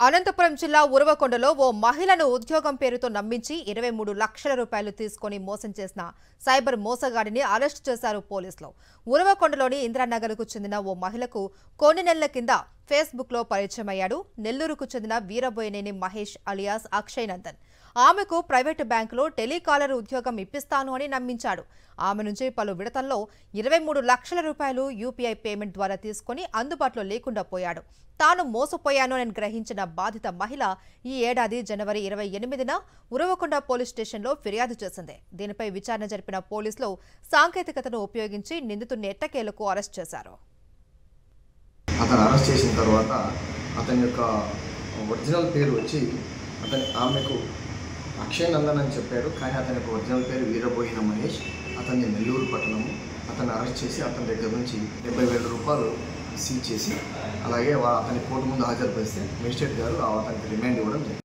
అనంతపురం జిల్లా ఉరవకొండలో ఓ మహిళను ఉద్యోగం పేరుతో నమ్మించి 23 లక్షల రూపాయలు తీసుకొని మోసం చేసిన సైబర్ మోసగాడిని అరెస్టు చేశారు పోలీసులు. ఉరవకొండలోని ఇంద్రానగర్కు చెందిన ఓ మహిళకు కొన్ని నెలల కింద ఫేస్బుక్లో పరిచయమయ్యాడు. నెల్లూరుకు చెందిన వీరబోయినేని మహేష్ అలియాస్ అక్షయ్ నందన్. ఆమెకు ప్రైవేటు బ్యాంకులో టెలికాలర్ ఉద్యోగం ఇప్పిస్తాను అని నమ్మించాడు. ఆమె నుంచి పలు విడతల్లో 23 లక్షల రూపాయలు యూపీఐ పేమెంట్ ద్వారా తీసుకుని అందుబాటులో లేకుండా పోయాడు. తాను మోసపోయాను అని గ్రహించిన బాధిత మహిళ ఈ ఏడాది జనవరి 28న ఉరవకొండ పోలీస్ స్టేషన్లో ఫిర్యాదు చేసింది. దీనిపై విచారణ జరిపిన పోలీసులు సాంకేతికతను ఉపయోగించి నిందితుడిని ఎట్టకేలకు అరెస్ట్ చేశారు. అతను అరెస్ట్ చేసిన తర్వాత అతని యొక్క ఒరిజినల్ పేరు వచ్చి ఆమెకు అక్షయ్ నందన్ అని చెప్పాడు. కానీ అతని యొక్క ఒరిజినల్ పేరు వీరబోయిన మహేష్. అతన్ని నెల్లూరు పట్టణము. అతన్ని అరెస్ట్ చేసి అతని దగ్గర నుంచి 70,000 రూపాయలు సీజ్ చేసి అలాగే అతని కోర్టు ముందు హాజరుపరిస్తే మేజిస్ట్రేట్ గారు అతనికి రిమాండ్ ఇవ్వడం జరిగింది.